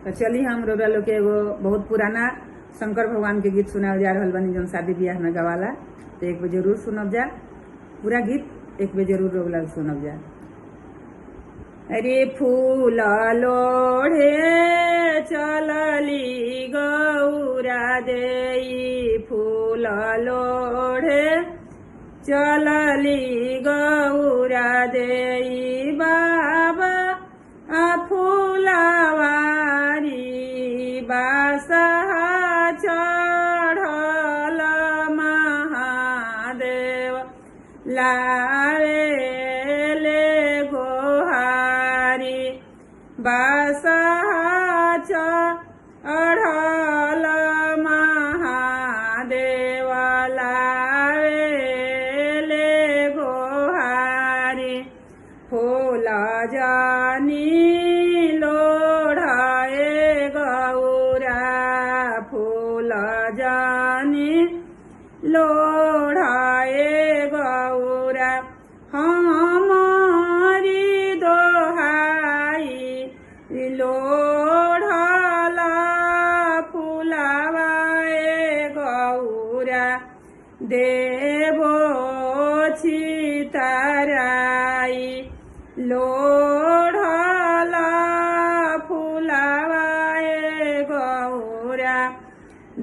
तो चली हम रउरा लोग के एगो बहुत पुराना शंकर भगवान के गीत सुनावल जा रहल बानी जौन शादी ब्याह में गवाला। तो एक बेर जरूर सुनब जा, पूरा गीत एक बेर जरूर रउरा सुनब जा। अरे फूल लोढ़े चलली गौरा देई, फूल लोढ़े चलली गौरा देई, बाबा आ फूलवारी बासहा चढ़ल महादेव लावे ले गोहारी, बासहा चढ़ल महादेव लावे ले गोहारी, फूल जानी लोढ़ाए गौरा, फूल जानी लोढ़ाए गौरा, हमारी दोहाई लोढ़ला फुलावाए गौरा, देवो छितराई लोढ़ला फुलावाए गौरा,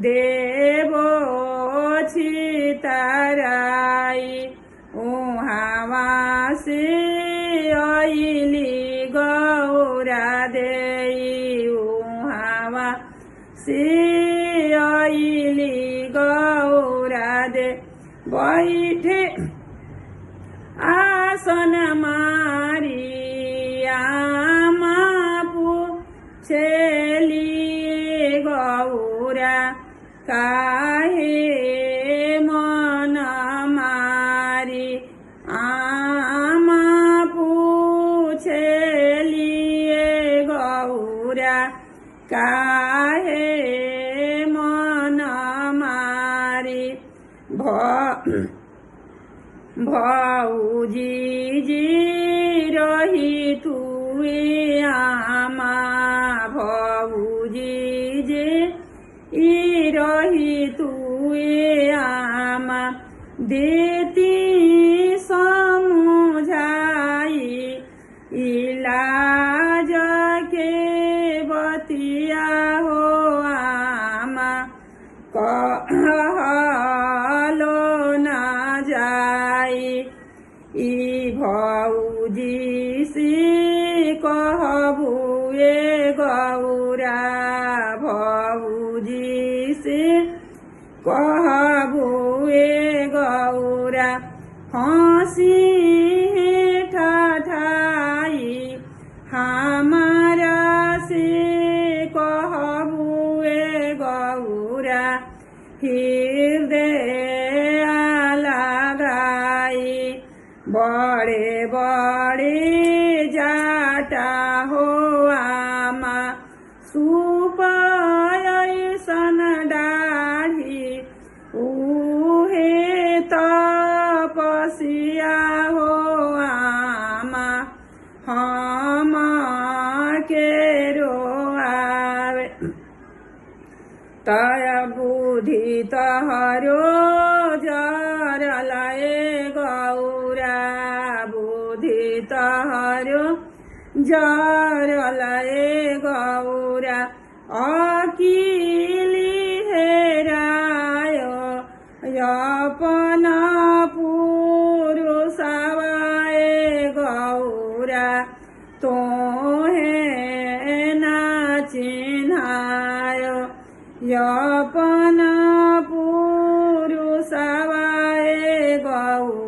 देवो छितराई, उहावा से अइली गौरा देई, उहावा से अइली गौरा दे, बैठे आसन मारी आमा पूछेली गौरा, काहे मन मारी आमा पूछेली गौरा, काहे मन मारी, भौजी जी रही तुए आमा, भौजी जी रही तुए आमा, देती समझाई इलाज के बतिया हो आमा, कहलो न जाई ई भौजी से कहबुए गौरा, भौजी से कहबुए गौरा, हंसी ठाठाई हमारा से कहबुए गौरा, हृदय लगाई बड़े बड़े जाटा हो आमा, सुपयसन दाढ़ी उहे तपसिया हो आमा, हम के रोआवे तय बुद्धि तहरो जरलाए गौरा, बुद्धि तहरो जरलाए गौरा, अकिली हेरायो अपना पुरुषवाए गौरा, तोहे ना चिन्हायो अपना पुरुषवाए गौरा।